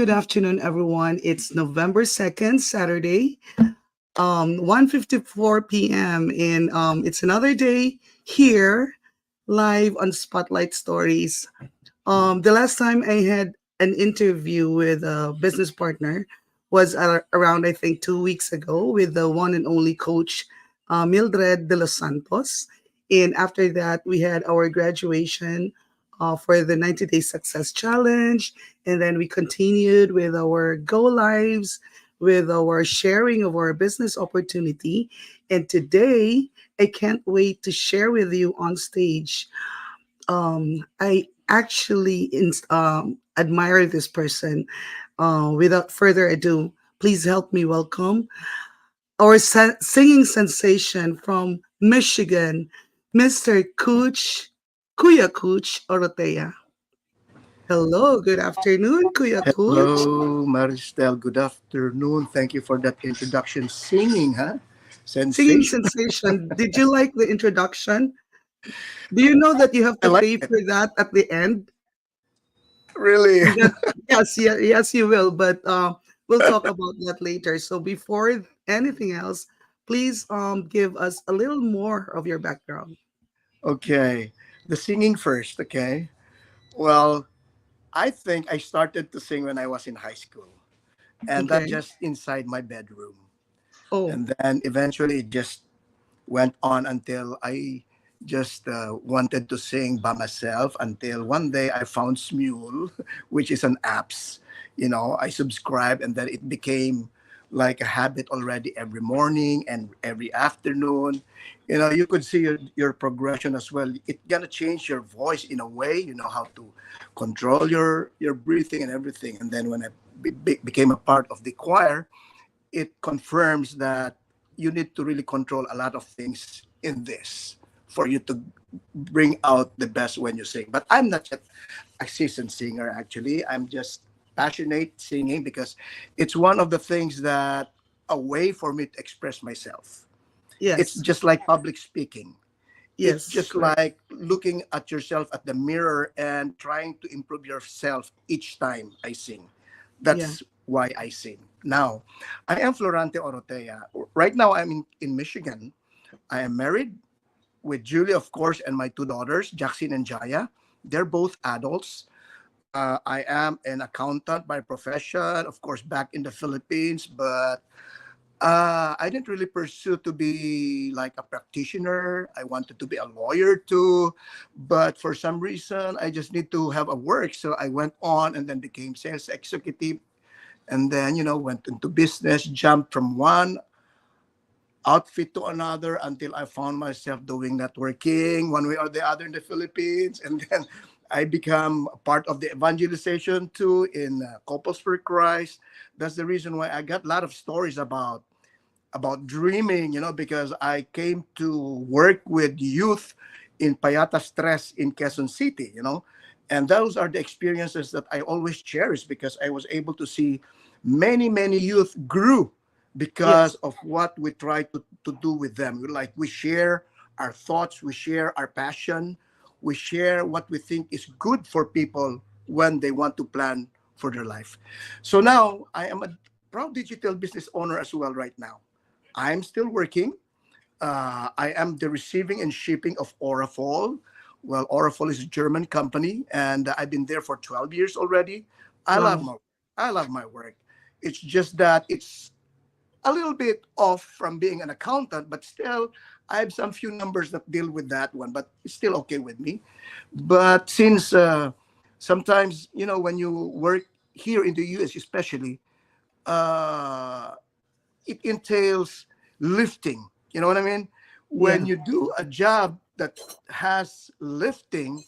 good afternoon, everyone. It's November 2nd, Saturday, 1:54 p.m. And it's another day here, live on Spotlight Stories. The last time I had an interview with a business partner was around, I think, 2 weeks ago with the one and only coach, Mildred de los Santos. And after that, we had our graduation for the 90 Day Success Challenge. And then we continued with our go lives, with our sharing of our business opportunity. And today, I can't wait to share with you on stage. I actually admire this person. Without further ado, please help me welcome our singing sensation from Michigan, Mr. Kuch Orotea. Hello, good afternoon, Kuya Kuch. Hello, Maristel. Good afternoon. Thank you for that introduction. Singing, huh? Singing Sensation. sensation. Did you like the introduction? Do you know that you have I to like pay it. for that at the end? Really. That, yes, yes, you will. But we'll talk about that later. So before anything else, please give us a little more of your background. Okay. The singing first, okay? Well, I think I started to sing when I was in high school, and that Okay. just inside my bedroom. Oh, And then eventually it just went on until I just wanted to sing by myself until one day I found Smule, which is an apps. I subscribed and then it became like a habit already every morning and every afternoon. You could see your progression as well. It gonna change your voice in a way. You know how to control your breathing and everything. And then when I became a part of the choir, it confirms that you need to really control a lot of things in this for you to bring out the best when you sing. But I'm not yet a seasoned singer, actually. I'm just passionate singing because it's one of the things that a way for me to express myself. It's yes, just like public speaking. It's yes, just correct. like looking at yourself at the mirror and trying to improve yourself each time I sing. Yeah. That's why I sing. Now, I am Florante Orotea. Right now, I'm in Michigan. I am married with Julie, of course, and my two daughters, Jackson and Jaya. They're both adults. I am an accountant by profession, of course, back in the Philippines, but I didn't really pursue to be like a practitioner. I wanted to be a lawyer too, but for some reason, I just need to have a work. So I went on and then became sales executive, and then went into business, jumped from one outfit to another until I found myself doing networking one way or the other in the Philippines, and then I become a part of the evangelization too in Couples for Christ. That's the reason why I got a lot of stories about dreaming, because I came to work with youth in Payata Stress in Quezon City, and those are the experiences that I always cherish because I was able to see many, many youth grew because Yes. of what we try to do with them. Like we share our thoughts, we share our passion, we share what we think is good for people when they want to plan for their life. So now I am a proud digital business owner as well right now. I'm still working. I am the receiving and shipping of Orafol. Well, Orafol is a German company, and I've been there for 12 years already. I love Wow. my I love my work. It's just that it's a little bit off from being an accountant, but still, I have some few numbers that deal with that one, but it's still okay with me. But since sometimes, when you work here in the US, especially, uh, it entails lifting. You know what I mean? When Yeah. you do a job that has lifting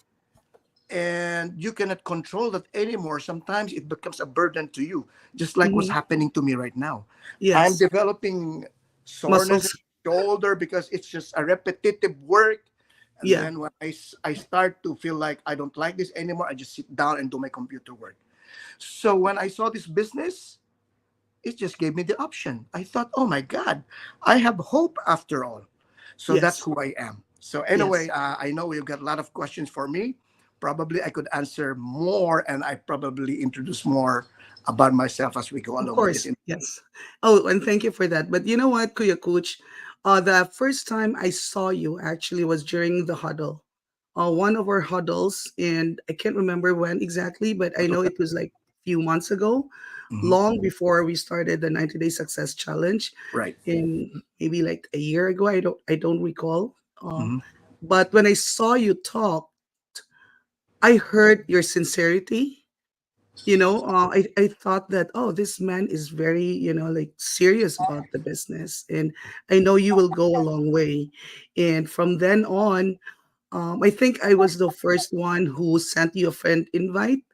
and you cannot control that anymore, sometimes it becomes a burden to you, just like what's Hmm. happening to me right now. I'm Yes. developing soreness in Muscles. the shoulder because it's just a repetitive work. And Yeah. then when I start to feel like I don't like this anymore, I just sit down and do my computer work. So when I saw this business, it just gave me the option. I thought, oh my God, I have hope after all. So that's Yes. who I am. So Yes. anyway, I know you've got a lot of questions for me. Probably I could answer more and I probably introduce more about myself as we go Of along with this. course, yes. Oh, and thank you for that. But you know what, Kuya Kuch? The first time I saw you actually was during the huddle. One of our huddles, and I can't remember when exactly, but I know it was like few months ago, Mhm. long before we started the 90 Day Success Challenge, Right. in maybe like a year ago. I don't recall. Mhm. But when I saw you talk, I heard your sincerity. I thought that, oh, this man is very, like serious about the business, and I know you will go a long way. And from then on, I think I was the first one who sent you a friend invite,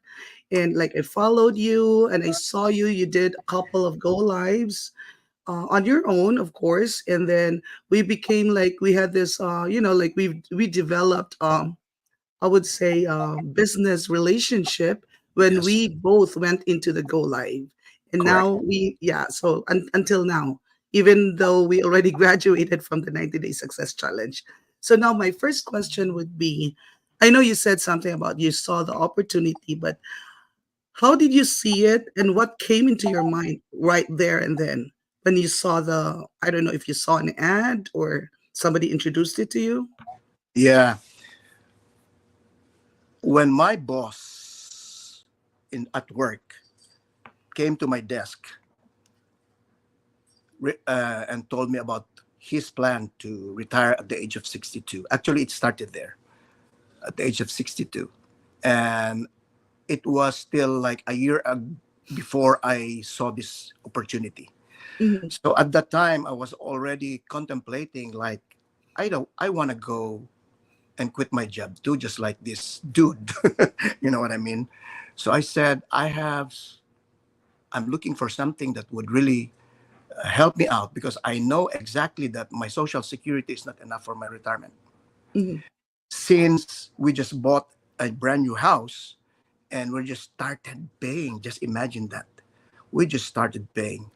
and like I followed you and I saw you did a couple of go lives on your own, of course, and then we became like, we had this, like we developed, I would say, business relationship when Yes. we both went into the go live. And Correct. now so until now, even though we already graduated from the 90 Day Success Challenge. So now my first question would be, I know you said something about you saw the opportunity, but how did you see it and what came into your mind right there and then when you saw I don't know if you saw an ad or somebody introduced it to you? Yeah. When my boss in at work came to my desk and told me about his plan to retire at the age of 62. Actually, it started there at the age of 62. And it was still like a year before I saw this opportunity. Mhm, So at that time, I was already contemplating like, I want to go and quit my job too, just like this dude. You know what I mean? So I said, I'm looking for something that would really help me out because I know exactly that my social security is not enough for my retirement. mhm, Since we just bought a brand new house and we just started paying, just imagine that. We just started paying.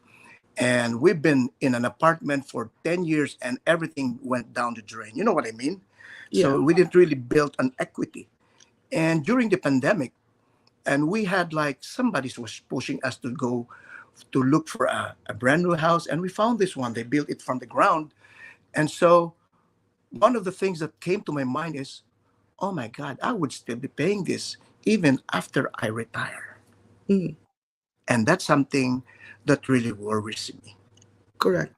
And we've been in an apartment for 10 years and everything went down the drain. You know what I mean? yeah. So we didn't really build an equity. And during the pandemic, and we had like somebody was pushing us to go to look for a brand new house. And we found this one. They built it from the ground. And so one of the things that came to my mind is, oh my God, I would still be paying this even after I retire. Mhm, And that's something that really worries me. correct.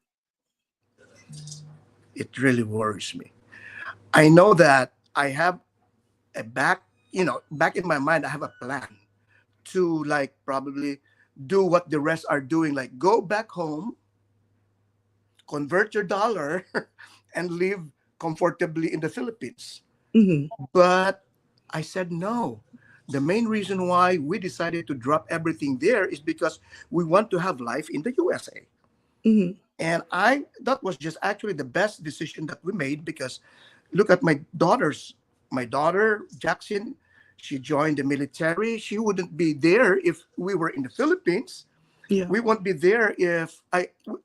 It really worries me. I know that I have a back in my mind, I have a plan to like probably do what the rest are doing, like go back home, convert your dollar, and live comfortably in the Philippines. Mhm, But I said no. The main reason why we decided to drop everything there is because we want to have life in the USA. mhm, And I that was just actually the best decision that we made because look at my daughter Jackson, she joined the military. She wouldn't be there if we were in the Philippines. yeah. We won't be there if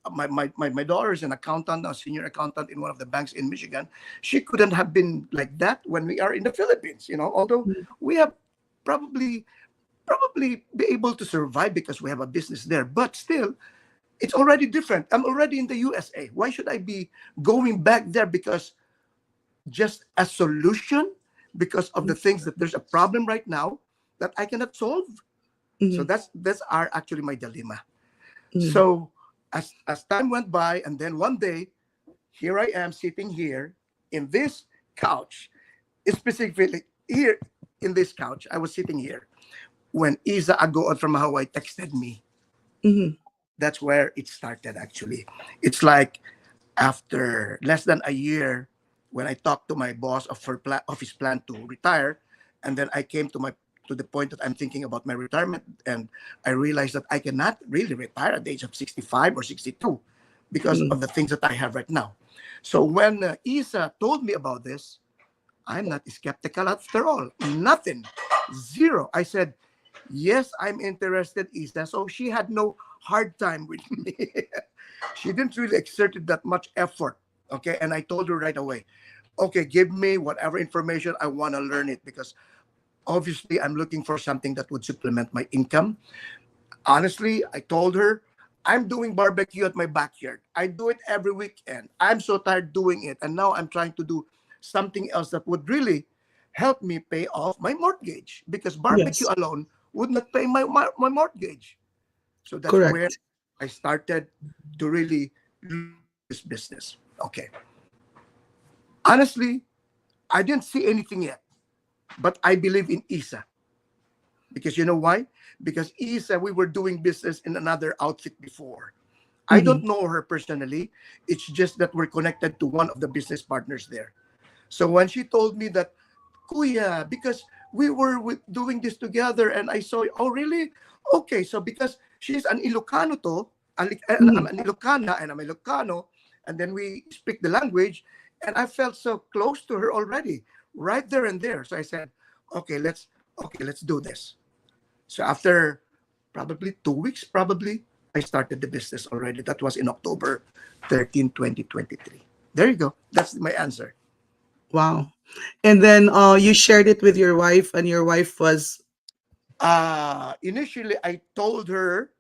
my daughter is an accountant, a senior accountant in one of the banks in Michigan. She couldn't have been like that when we are in the Philippines, although Mhm, we have probably probably be able to survive because we have a business there, but still it's already different. I'm already in the USA. Why should I be going back there because just a solution because of the things that there's a problem right now that I cannot solve? So mhm, that's our actually my dilemma. mhm, So as time went by, and then one day, here I am sitting here in this couch, specifically here in this couch. I was sitting here when Isa Agoon from Hawaii texted me. mhm, That's where it started actually. It's like after less than a year when I talked to my boss of his plan to retire, and then I came to the point that I'm thinking about my retirement, and I realized that I cannot really retire at the age of 65 or 62 because mhm, of the things that I have right now. So when Isa told me about this, I'm not skeptical after all. Nothing. Zero. I said, yes, I'm interested, Isa. So she had no hard time with me. She didn't really exerted that much effort. Okay. And I told her right away, okay, give me whatever information I want to learn it because obviously I'm looking for something that would supplement my income. Honestly, I told her, I'm doing barbecue at my backyard. I do it every weekend. I'm so tired doing it. And now I'm trying to do something else that would really help me pay off my mortgage, because barbecue Yes. alone would not pay my mortgage. So that's where Correct. I started to really look into this business. Okay. Honestly, I didn't see anything yet, but I believe in Isa. Because you know why? Because Isa, we were doing business in another outfit before. I don't Mm-hmm. know her personally. It's just that we're connected to one of the business partners there. So when she told me that, Kuya, because we were doing this together and I saw, oh, really? Okay, so because she's an Ilocano to, I'm Mm-hmm. an Ilocana and I'm Ilocano, and then we speak the language, and I felt so close to her already, right there and there. So I said, okay, let's do this. So after probably 2 weeks, probably, I started the business already. That was in October 13, 2023. There you go. That's my answer. Wow. And then you shared it with your wife, and your wife was, Initially, I told her,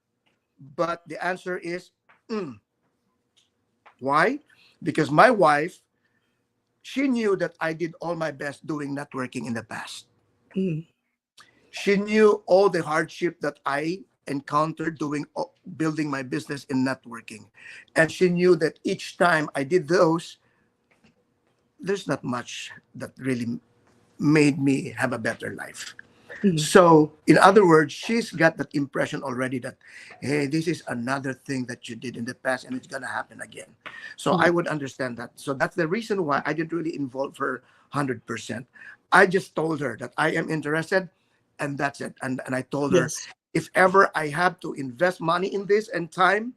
but the answer is, mm. Why? Because my wife, she knew that I did all my best doing networking in the past. mm, She knew all the hardship that I encountered building my business in networking. And she knew that each time I did those, there's not much that really made me have a better life. mm, So, in other words, she's got that impression already that, hey, this is another thing that you did in the past and it's going to happen again. So, I mm, would understand that. So, that's the reason why I didn't really involve her 100%. I just told her that I am interested, and that's it. And I told her, yes, if ever I have to invest money in this and time,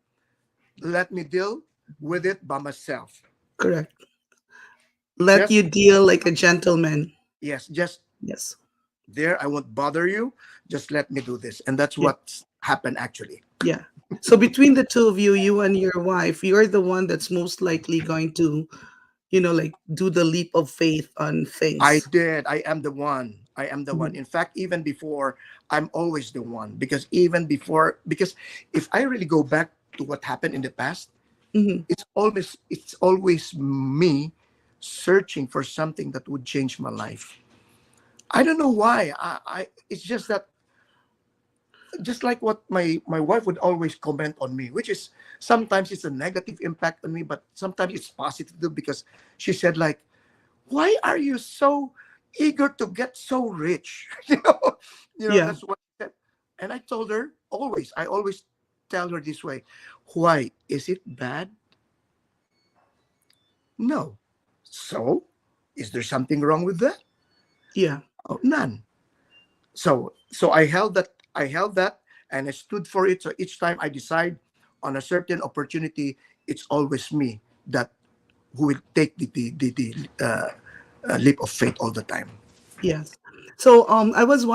let me deal with it by myself. correct. Let Just, you deal like a gentleman. yes, just Yes. there. I won't bother you. Just let me do this. And that's Yeah. what happened actually. Yeah. So between the two of you, you and your wife, you're the one that's most likely going to, like do the leap of faith on I things. did. I am the one. I am the one. Mhm. In fact, even before, I'm always the one. Because even before, because if I really go back to what happened in the past, Mhm. it's always me searching for something that would change my life. I don't know why. I it's just that, just like what my wife would always comment on me, which is sometimes it's a negative impact on me, but sometimes it's positive too, because she said like, why are you so eager to get so rich? Yeah. That's what I said. And I told her, I always tell her this way, why is it bad? No. So is there something wrong with that? Yeah. Oh, none. So I held that and I stood for it. So each time I decide on a certain opportunity, it's always me that who will take the leap of faith all the time. Yes. So I always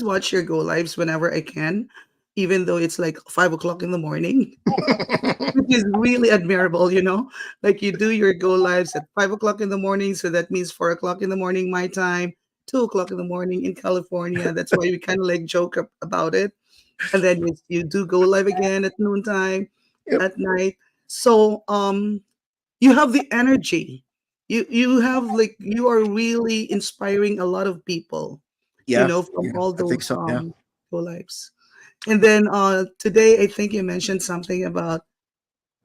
watch your go lives whenever I can, even though it's like 5 o'clock in the morning. Which is really admirable. Like you do your go lives at 5 o'clock in the morning, so that means 4 o'clock in the morning my time, 2 o'clock in the morning in California. That's why we kind of like joke about it. And then you do go live again at noontime, Yep. at night. So you have the energy. You have like you are really inspiring a lot of people, Yeah, from yeah, all I think those so. Yeah. go lives. And then today I think you mentioned something about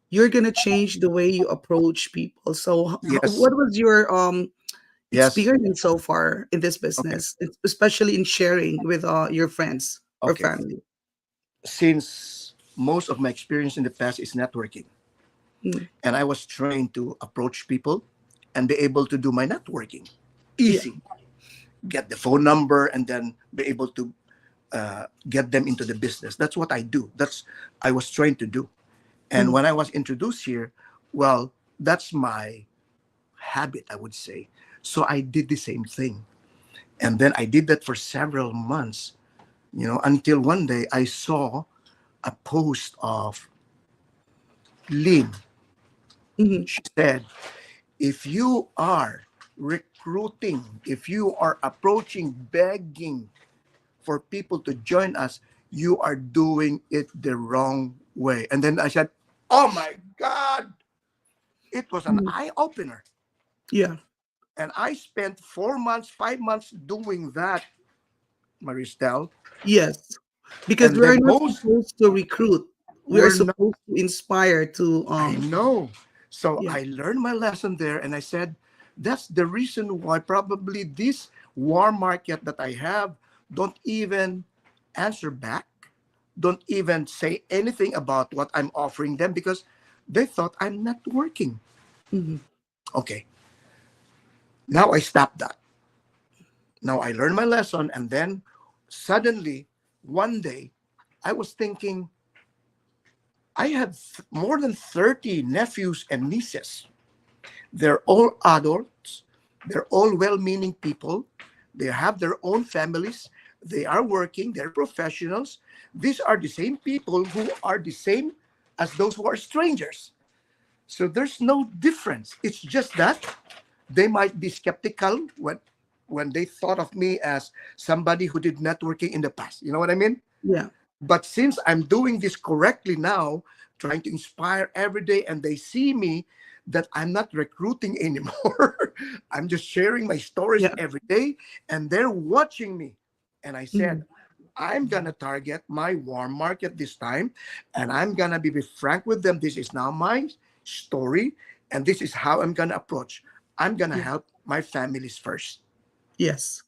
you're gonna change the way you approach people. So, Yes. what was your Yes. experience so far in this Okay. business, especially in sharing with your friends or Okay. family? Since most of my experience in the past is networking, Mm, and I was trained to approach people and be able to do my networking yeah. easy, get the phone number, and then be able to get them into the business. That's what I do. That's I was trained to do. And Mm, when I was introduced here, well, that's my habit, I would say. So I did the same thing. And then I did that for several months, until one day I saw a post of Lynn. mhm, She said, if you are recruiting, if you are approaching, begging for people to join us, you are doing it the wrong way. And then I said, oh my God, it was an Mhm. eye opener. Yeah. And I spent 4 months, 5 months doing that, Maristel. Yes. Because And we are then not most supposed to recruit. We are were not, supposed to inspire to I know. So yeah. I learned my lesson there, and I said, that's the reason why probably this warm market that I have don't even answer back, don't even say anything about what I'm offering them because they thought I'm not working. Mhm. Okay, now I stopped that. Now I learned my lesson, and then suddenly one day I was thinking, I have more than 30 nephews and nieces. They're all adults. They're all well meaning people. They have their own families. They are working. They're professionals. These are the same people who are the same as those who are strangers. So there's no difference. It's just that they might be skeptical when they thought of me as somebody who did networking in the past. You know what I mean? Yeah. But since I'm doing this correctly now, trying to inspire every day, and they see me that I'm not recruiting anymore, I'm just sharing my stories Yeah. every day, and they're watching me. And I said, Mhm. I'm gonna target my warm market this time, and I'm gonna be frank with them. This is now my story, and this is how I'm gonna approach. I'm gonna Yeah. help my families first. Yes.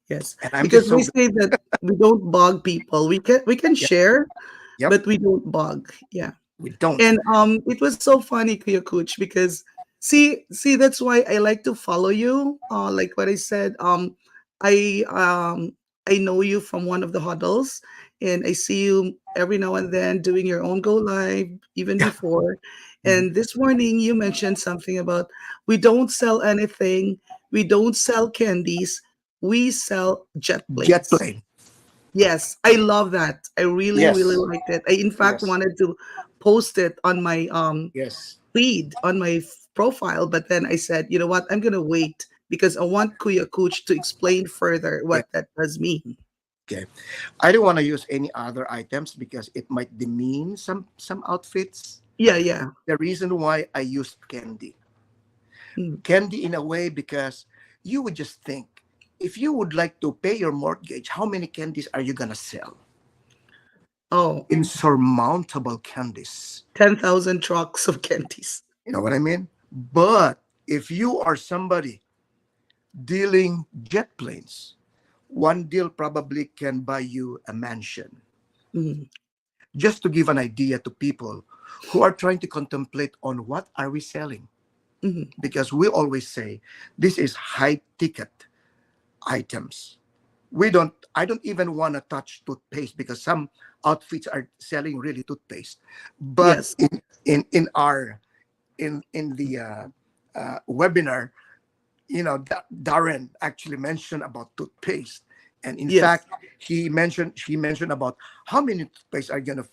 Yes. And I'm Because just we so say that we don't bug people. We can yeah, share, yep, but we don't bug. Yeah. we don't. And it was so funny, Kuya Kuch, because see, that's why I like to follow you. Like what I said, I um I know you from one of the huddles, and I see you every now and then doing your own go live, even Yeah. before. Mhm. And this morning you mentioned something about we don't sell anything, we don't sell candies, we sell jet Jet planes. plane. Yes, I love that. I really, really Yes. liked it. I in fact Yes. wanted to post it on my Yes. feed on my profile, but then I said, you know what, I'm gonna wait because I want Kuya Kuch to explain further Yeah. what that does mean. Okay. I don't want to use any other items because it might demean some outfits. Yeah, yeah. The reason why I used candy. Mm. Candy in a way because you would just think if you would like to pay your mortgage, how many candies are you gonna sell? Oh, Insurmountable candies. 10,000 trucks of candies. You know what I mean? But if you are somebody dealing jet planes, one deal probably can buy you a mansion. Mm, Just to give an idea to people who are trying to contemplate on what are we selling, mm, because we always say this is high ticket items. We don't I don't even want to touch toothpaste because some outfits are selling really toothpaste. But yes, in our in the webinar, Darren actually mentioned about toothpaste, and in yes. fact she mentioned about how many toothpaste are gonna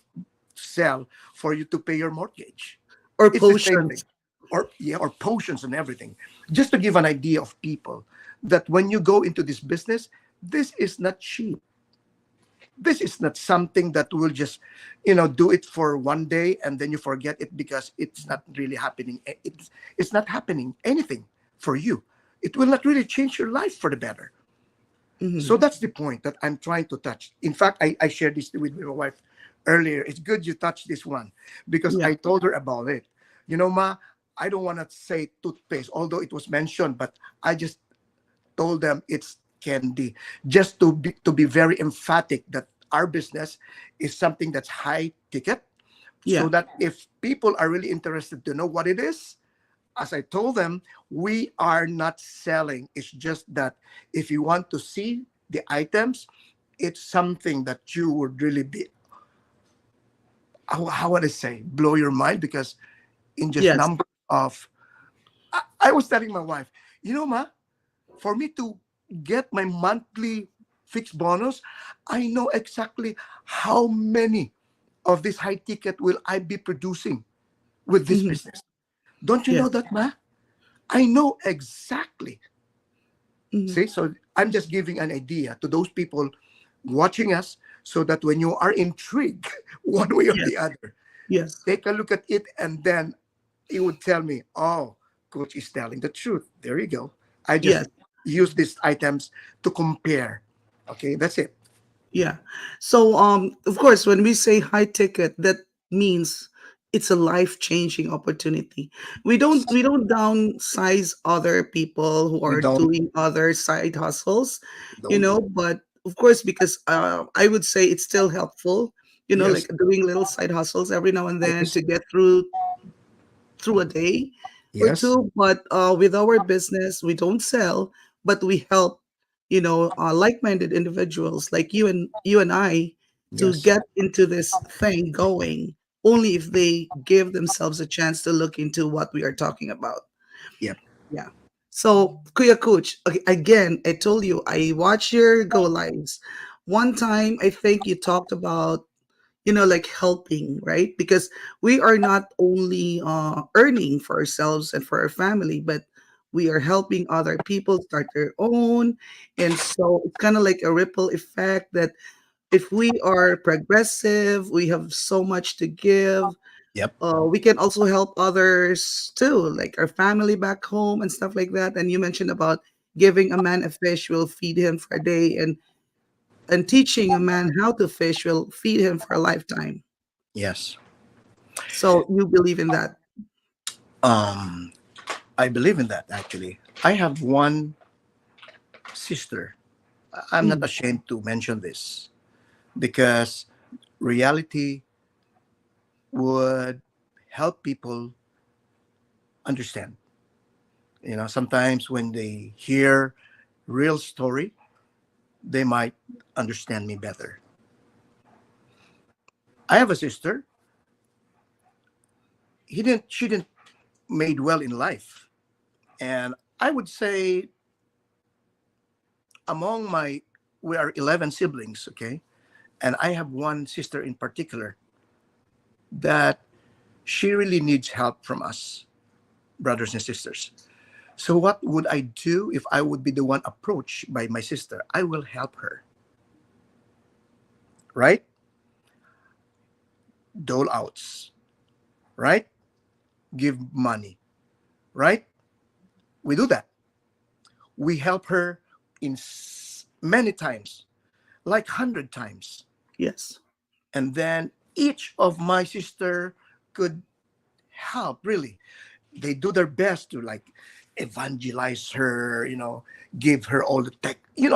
sell for you to pay your mortgage. Or It's the same thing. potions. Or yeah, or potions and everything. Just to give an idea of people that when you go into this business, this is not cheap. This is not something that will just, do it for one day and then you forget it because it's not really happening. It's not happening anything for you. It will not really change your life for the better. Mm, So that's the point that I'm trying to touch. In fact, I shared this with my wife earlier. It's good you touched this one because yeah, I told her about it. Ma, I don't want to say toothpaste, although it was mentioned, but I just told them it's candy, just to be very emphatic that our business is something that's high ticket, so yeah, that if people are really interested to know what it is, as I told them, we are not selling. It's just that if you want to see the items, it's something that you would really be, how would I say, blow your mind because in just yes. number of, I was telling my wife, ma, for me to get my monthly fixed bonus, I know exactly how many of this high ticket will I be producing with this Hmm. business. Don't you know Yes. that, ma? I know exactly. Hmm. See, so I'm just giving an idea to those people watching us so that when you are intrigued one way or the Yes. other, Yes. take a look at it, and then it would tell me, oh, coach is telling the truth. There you go. I just Yes. use these items to compare. Okay, that's it. Yeah. So of course when we say high ticket, that means it's a life-changing opportunity. We don't downsize other people who We are don't, doing other side hustles, don't. but of course because I would say it's still helpful, Yes, like doing little side hustles every now and then yes, to get through a day or yes, two. But with our business, we don't sell, but we help, like-minded individuals like you and I to yes. get into this thing going. Only if they give themselves a chance to look into what we are talking about. Yep. Yeah. So, Kuya Coach, okay, again, I told you I watch your go lives. One time, I think you talked about like helping, right? Because we are not only earning for ourselves and for our family, but we are helping other people start their own. And so it's kind of like a ripple effect that if we are progressive, we have so much to give. Yep. We can also help others too, like our family back home and stuff like that. And you mentioned about giving a man a fish will feed him for a day, and teaching a man how to fish will feed him for a lifetime. Yes. So you believe in that? Um, I believe in that actually. I have one sister. I'm not Mm, ashamed to mention this because reality would help people understand. Sometimes when they hear real story, they might understand me better. I have a sister. She didn't made well in life. And I would say among my we are 11 siblings, okay? And I have one sister in particular that she really needs help from us, brothers and sisters. So what would I do if I would be the one approached by my sister? I will help her, right? Dole outs, right? Give money, right? We do that. We help her in many times, like 100 times. yes. And then each of my sister could help, really. They do their best to like evangelize her, give her all the tech. We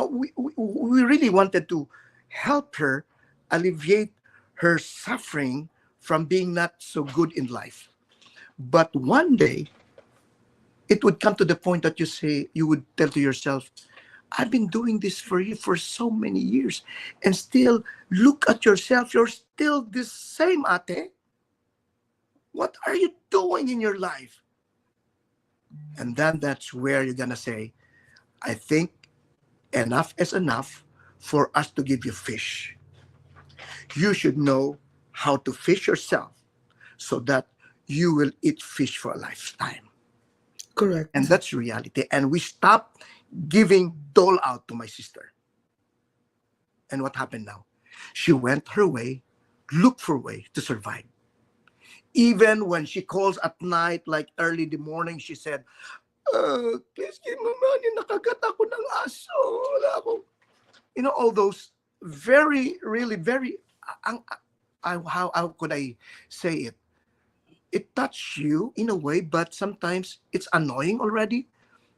really wanted to help her alleviate her suffering from being not so good in life. But one day it would come to the point that you would tell to yourself, I've been doing this for you for so many years, and still look at yourself. You're still the same, ate. What are you doing in your life? And then that's where you're gonna say, I think enough is enough for us to give you fish. You should know how to fish yourself so that you will eat fish for a lifetime. And Correct. that's reality. And we stopped giving dole out to my sister. And what happened now? She went her way, looked for a way to survive. Even when she calls at night, like early in the morning, she said, please give me money, nakagat ako ng aso. Wala ako. All those very, really, very, ang, how could I say it? It touched you in a way, but sometimes it's annoying already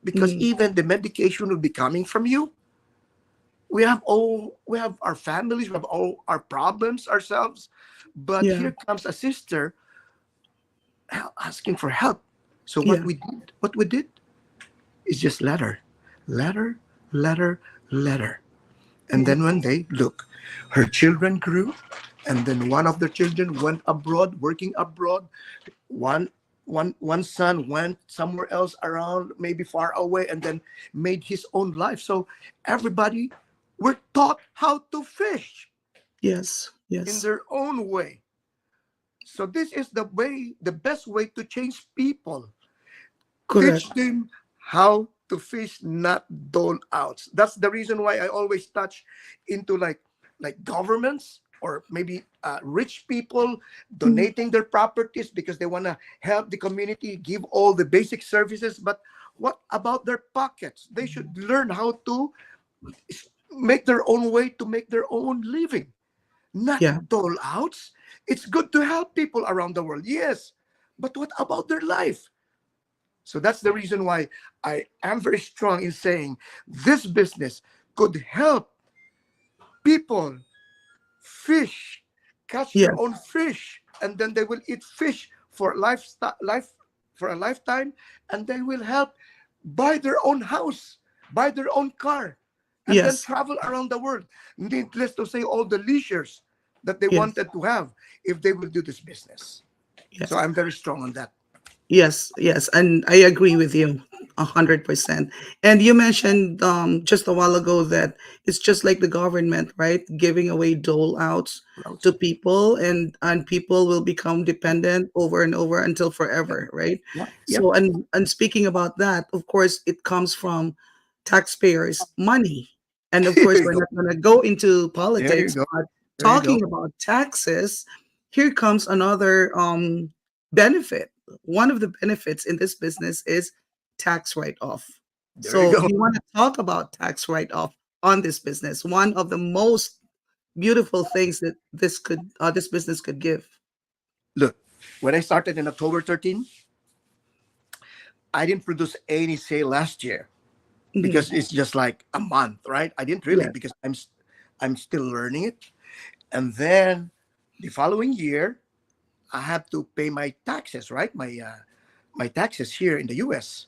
because Mm, even the medication will be coming from you. We have our families, we have all our problems ourselves, but yeah. here comes a sister asking for help. So Yeah. what we did is just letter, letter, letter, letter. And Yeah. then one day, look, her children grew, and then one of the children went abroad, working abroad. One one son went somewhere else around, maybe far away, and then made his own life. So everybody were taught how to fish Yes. in Yes. their own way. So this is the best way to change people. Correct. Teach them how to fish, not dole outs. That's the reason why I always touch into like governments or maybe rich people Mhm. donating their properties because they want to help the community, give all the basic services. But what about their pockets? They should learn how to make their own way to make their own living, not Yeah. dole outs. It's good to help people around the world, yes, but what about their life? So that's the reason why I am very strong in saying this business could help people fish, catch their Yes. own fish, and then they will eat fish for life for a lifetime, and they will help buy their own house, buy their own car, and then Yes. travel around the world. Needless to say, all the leisures that they Yes. wanted to have if they will do this business. So Yes. I'm very strong on that. Yes, yes, and I agree with you 100%. And you mentioned just a while ago that it's just like the government, right? Giving away dole outs to Routes. people, and people will become dependent over and over until Yep. forever, right? Yeah. Yep. So, and speaking about that, of course, it comes from taxpayers' money, and of course, Here you we're go. not going to go into There you politics, go. but There you go. talking about taxes, here comes another benefit. One of the benefits in this business is tax write-off. There you So go. you want to talk about tax write-off on this business. One of the most beautiful things that this business could give. Look, when I started in October 13, I didn't produce any sale last year Mhm. because it's just like a month, right? I didn't really Yes, because I'm still learning it. And then the following year, I have to pay my taxes, right? My taxes here in the US.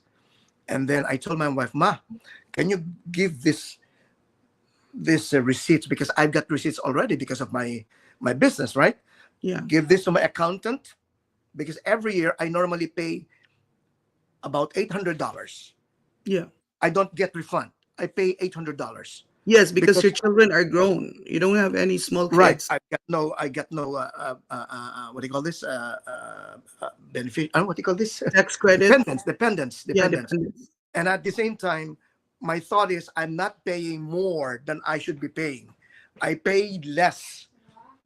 And then I told my wife, "Ma, can you give this receipts because I've got receipts already because of my business, right? yeah, Give this to my accountant because every year I normally pay about $800. yeah. I don't get refund. I pay $800 Yes, because because your children are grown. You don't have any small right, kids. I got no what do you call this benefit? What do you call this? Tax credit. Dependents. Yeah, dependents. And at the same time, my thought is I'm not paying more than I should be paying. I pay less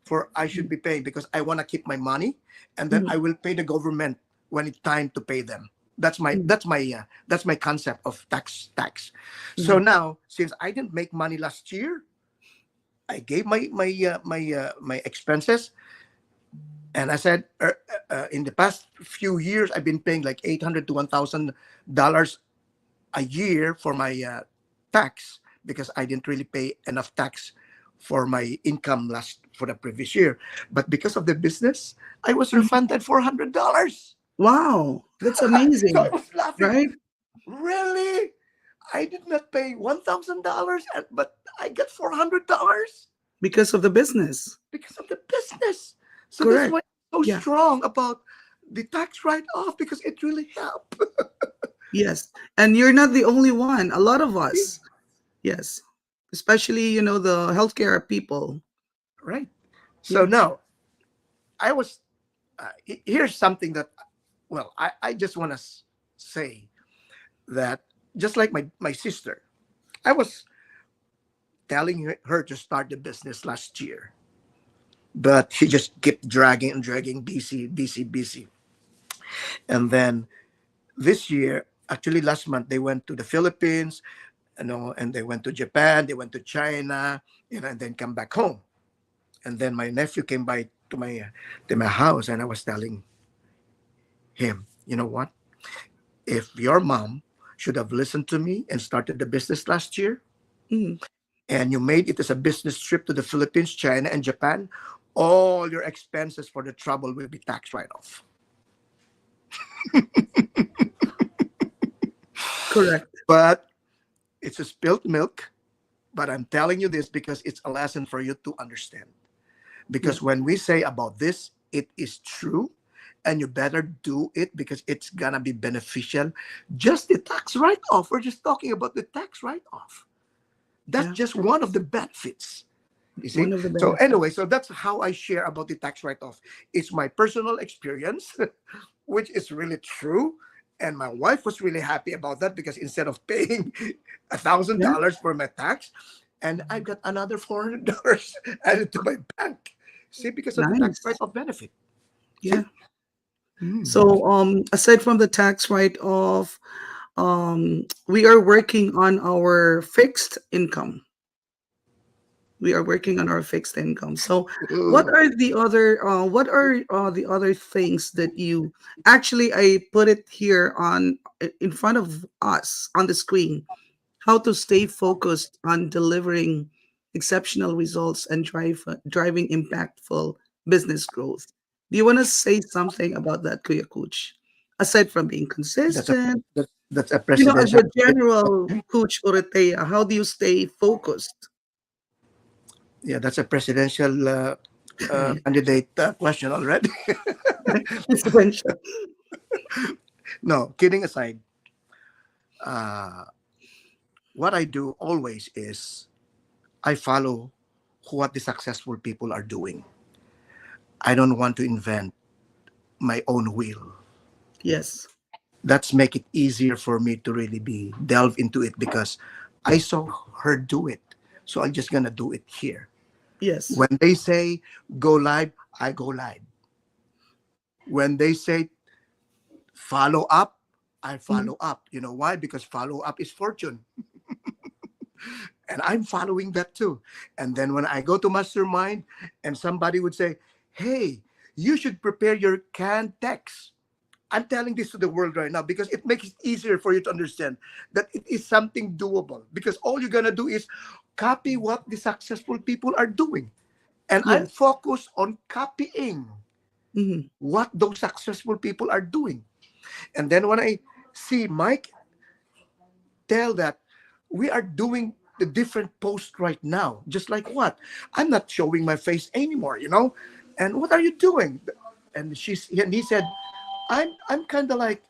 for I should be paying because I want to keep my money, and then Mhm, I will pay the government when it's time to pay them. mhm, That's my concept of tax. So mhm. now, since I didn't make money last year, I gave my expenses, and I said in the past few years I've been paying like 800 to $1,000 a year for my tax because I didn't really pay enough tax for my income last for the previous year. But because of the business, I was Mhm. refunded $400. Wow, that's So I amazing, was laughing. right? Really? I did not pay $1,000, but I got $400 Because of the business. because of the business. So that's Correct. why I'm so Yeah. strong about the tax write-off because it really helped. Yes. And you're not the only one. A lot of us. Yes. Especially, the healthcare people. Right. So Yeah. now I was here's something that well I just want to say that just like my sister, I was telling her to start the business last year, but she just kept dragging and dragging, busy. And then this year, actually last month, they went to the Philippines, and they went to Japan, they went to China, and then come back home. And then my nephew came by to my house, and I was telling him, you know what? If your mom should have listened to me and started the business last year, Mm. and you made it as a business trip to the Philippines, China, and Japan, all your expenses for the travel will be tax write-off. Correct. But it's a spilled milk. But I'm telling you this because it's a lesson for you to understand. Yeah. Because when we say about this, it is true, and you better do it because it's gonna be beneficial. Just the tax write-off. We're just talking about the tax write-off. That's Yeah. just one of the benefits. You see? One of the So anyway, benefits. so that's how I share about the tax write-off. It's my personal experience, which is really true. And my wife was really happy about that because instead of paying a thousand Yeah. dollars for my tax, and I've got another $400 added to my bank. See, because of the tax Nice. write-off benefit. Yeah. See? Mm. So aside from the tax write-off, we are working on our fixed income. We are working on our fixed income. So Ooh. what are the other things that you actually, I put it here on in front of us on the screen, how to stay focused on delivering exceptional results and driving impactful business growth. Do you want to say something about that, Kuya Kuch? Aside from being That's a consistent, that's a as presidential. a general Kuch Orotea, how do you stay focused? Yeah, that's a presidential candidate question already. Presidential. No, kidding aside, uh, what I do always is I follow what the successful people are doing. I don't want to invent my own wheel. Yes. That's make it easier for me to really be delve into it because I saw her do it. So I'm just gonna do it here. Yes. When they say go live, I go live. When they say follow up, I Mhm. follow up. You know why? Because follow up is fortune. And I'm following that too. And then when I go to mastermind and somebody would say, hey, you should prepare your canned text. I'm telling this to the world right now because it makes it easier for you to understand that it is something doable. Because all you're gonna do is copy what the successful people are doing. And I'm Yes. focused on copying Mhm. what those successful people are doing. And then when I see Mike tell that we are doing the different post right now, just like what? I'm not showing my face anymore. And what are you doing? And he said, I'm kind of like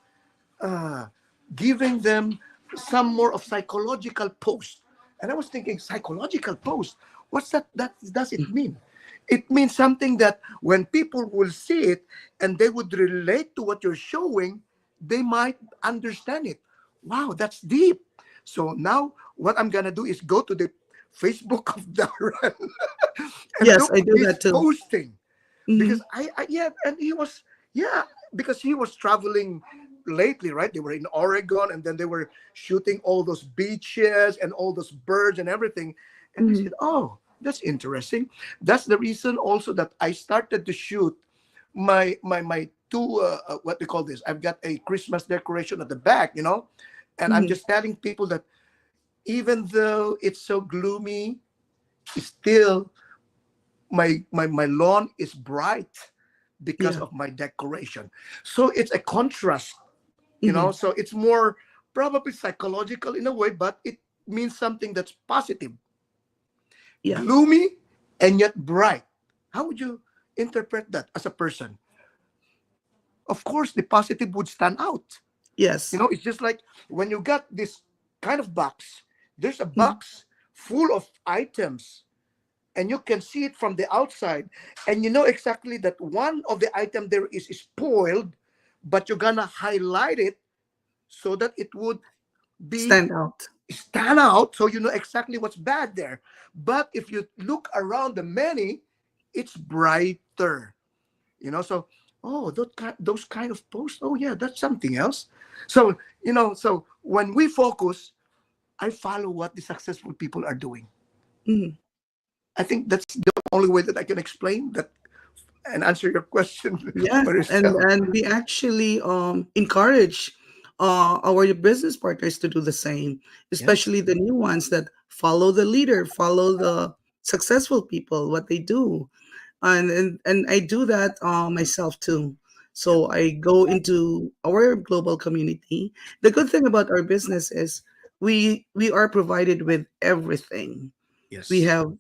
uh, giving them some more of psychological post. And I was thinking, psychological post? What's that? That does it mean? It means something that when people will see it and they would relate to what you're showing, they might understand it. Wow, that's deep. So now what I'm gonna do is go to the Facebook of Darren and Yes, look I what do he's that too. posting because Mhm. I yeah, and he was yeah, because he was traveling lately, right? They were in Oregon, and then they were shooting all those beaches and all those birds and everything. And I Mhm. said, oh, that's interesting. That's the reason also that I started to shoot my two what they call this. I've got a Christmas decoration at the back, and I'm Mhm. just telling people that even though it's so gloomy, still my lawn is bright because Yeah. of my decoration. So it's a contrast. Mhm. So it's more probably psychological in a way, but it means something that's positive, Yeah. gloomy and yet bright. How would you interpret that as a person? Of course the positive would stand out. Yes. It's just like when you got this kind of box, there's a Mhm. box full of items, and you can see it from the outside, and you know exactly that one of the item there is spoiled, but you're gonna highlight it so that it would be Stand out. stand out, so you know exactly what's bad there. But if you look around the many, it's brighter. So those kind of posts, oh yeah, that's something else. So when we focus, I follow what the successful people are doing. Mhm. I think that's the only way that I can explain that and answer your question, Yes, Maricel. and we actually encourage our business partners to do the same, Yes, especially the new ones that follow the leader, follow the successful people, what they do, and I do that myself too. yep, So I go into our global community. The good thing about our business is we are provided with everything. We yes, have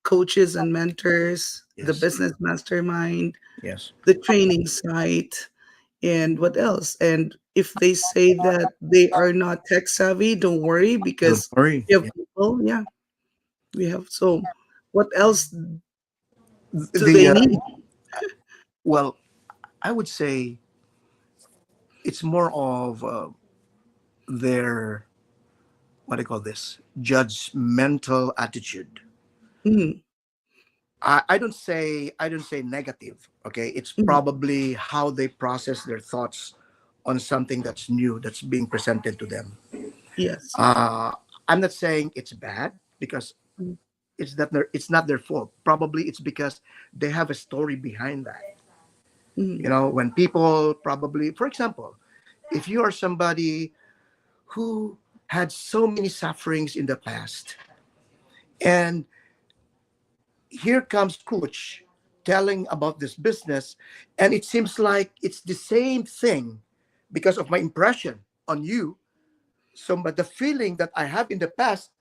coaches and mentors, the yes, business mastermind, yes. the training site, and what else? And if they say that they are not tech savvy, don't worry Don't because worry. we have Yeah. people. Yeah, we have. So, what else do The they need? well, I would say it's more of their what do you call this, judgmental attitude. Mm-hmm. I don't say negative. Okay, it's Mm-hmm. probably how they process their thoughts on something that's new that's being presented to them. Yes. Uh, I'm not saying it's bad because it's not their fault. Probably it's because they have a story behind that. Mm-hmm. When people probably, for example, if you are somebody who had so many sufferings in the past, and here comes Coach telling about this business, and it seems like it's the same thing because of my impression on you. So, but the feeling that I have in the past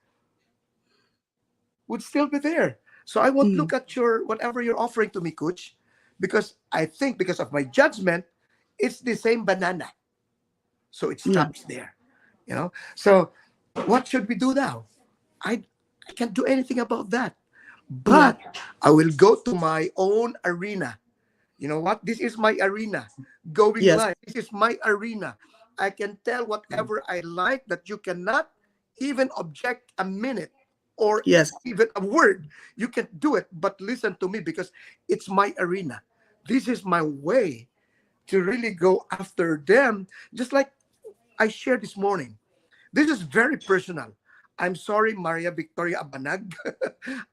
would still be there. So I won't Mm-hmm. look at your whatever you're offering to me, Coach, because I think because of my judgment, it's the same banana. So it Yeah. stops there. So what should we do now? I can't do anything about that. Yeah. But I will go to my own arena. You know what? This is my arena. Going Yes. live. This is my arena. I can tell whatever I like that you cannot even object a minute or Yes. even a word. You can do it, but listen to me because it's my arena. This is my way to really go after them, just like I shared this morning. This is very personal. I'm sorry, Maria Victoria Abanag.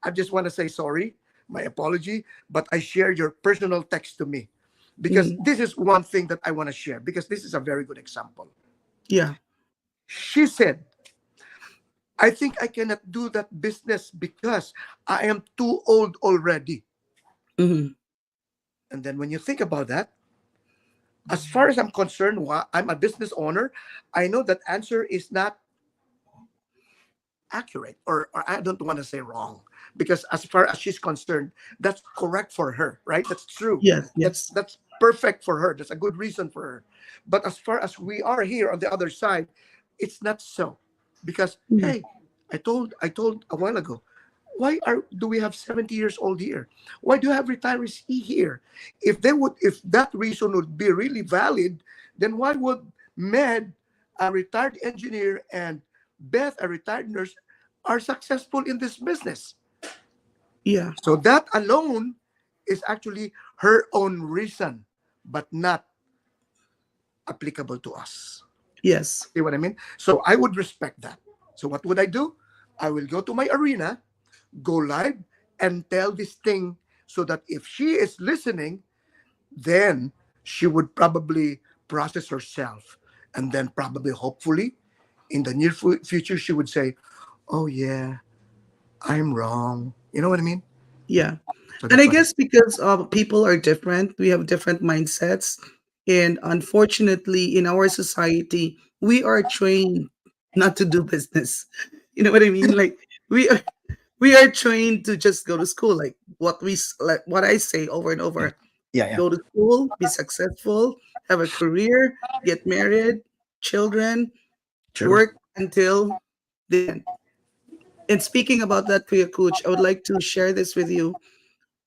I just want to say sorry, my apology, but I share your personal text to me because Mm-hmm. this is one thing that I want to share because this is a very good example. Yeah. She said, I think I cannot do that business because I am too old already. Mm-hmm. And then when you think about that, as far as I'm concerned, I'm a business owner, I know that answer is not accurate, or I don't want to say wrong, because as far as she's concerned, that's correct for her, right? That's true. Yes. That's Yes. that's perfect for her. That's a good reason for her. But as far as we are here on the other side, it's not so. Because Mm-hmm. hey, I told a while ago, why are do we have 70 years old here? Why do you have retirees here? If that reason would be really valid, then why would Med, a retired engineer, and Beth, a retired nurse, are successful in this business? Yeah. So that alone is actually her own reason, but not applicable to us. Yes. See what I mean? So I would respect that. So what would I do? I will go to my arena, go live, and tell this thing so that if she is listening, then she would probably process herself. And then probably, hopefully, in the near future, she would say, oh, yeah, I'm wrong. You know what I mean? Yeah. So And that's I what I, guess because people are different, we have different mindsets. And unfortunately, in our society, we are trained not to do business. You know what I mean? Like we are trained to just go to school. Like like what I say over and yeah, over: yeah, yeah. go to school, be successful, have a career, get married, children, True. work until the end. And speaking about that, Kuya Kuch, I would like to share this with you.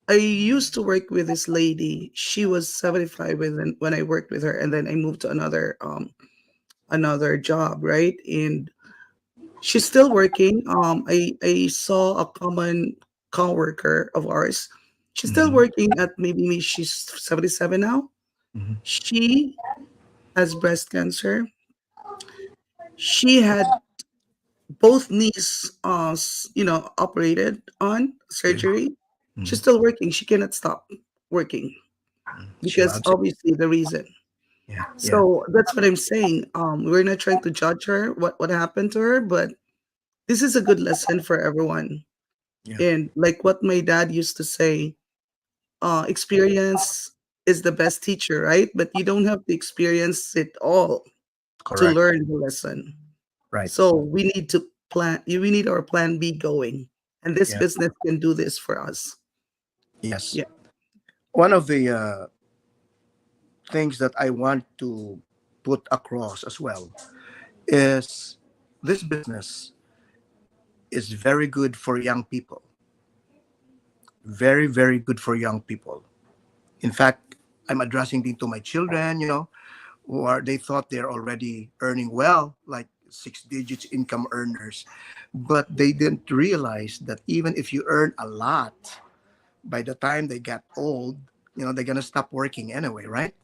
I used to work with this lady. She was 75 when I worked with her, and then I moved to another job, right? And she's still working. I saw a common coworker of ours. She's still Hmm. working at maybe she's 77 now. Hmm. She has breast cancer. She had both knees operated on Yeah. surgery. She's Hmm. still working. She cannot stop working She because loves it. obviously the reason. Yeah, yeah, So that's what I'm saying. We're not trying to judge her what happened to her, but this is a good lesson for everyone. yeah. And like what my dad used to say, experience is the best teacher, right? But you don't have to experience it all to Correct. learn the lesson. Right. So we need to plan. We need our plan B going, and this Yeah. business can do this for us. Yes. Yeah. One of the things that I want to put across as well is this business is very good for young people. Very, very good for young people. In fact, I'm addressing it to my children, who are they thought they're already earning well, like six digits income earners, but they didn't realize that even if you earn a lot, by the time they get old, they're gonna stop working anyway, right?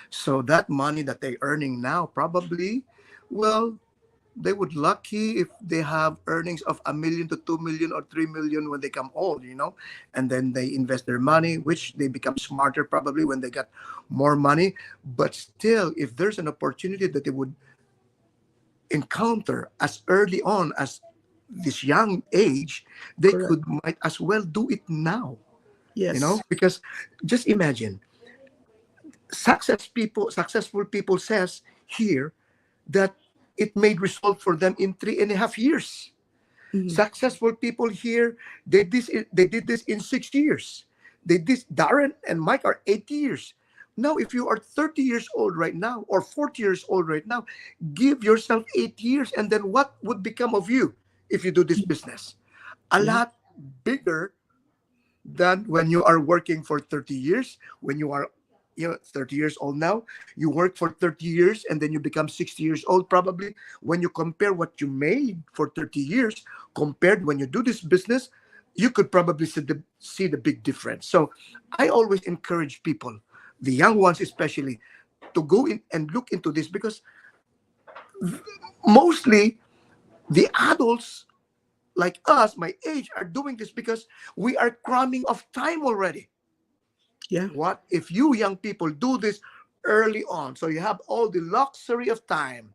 So that money that they're earning now, probably, well, they would lucky if they have earnings of 1 million to 2 million or 3 million when they come old, and then they invest their money, which they become smarter probably when they get more money. But still, if there's an opportunity that they would encounter as early on as this young age, they Correct. could might as well do it now, Yes. because just imagine, successful people says here that it made result for them in 3.5 years. Mhm. Successful people here, they did this in 6 years. Darren and Mike are 8 years. Now, if you are 30 years old right now or 40 years old right now, give yourself 8 years, and then what would become of you if you do this business? A Yeah. lot bigger than when you are working for 30 years. When you are 30 years old now, you work for 30 years and then you become 60 years old probably. When you compare what you made for 30 years compared when you do this business, you could probably see the big difference. So I always encourage people, the young ones especially, to go in and look into this, because mostly the adults like us, my age, are doing this because we are cramming of time already. Yeah. What if you young people do this early on? So you have all the luxury of time.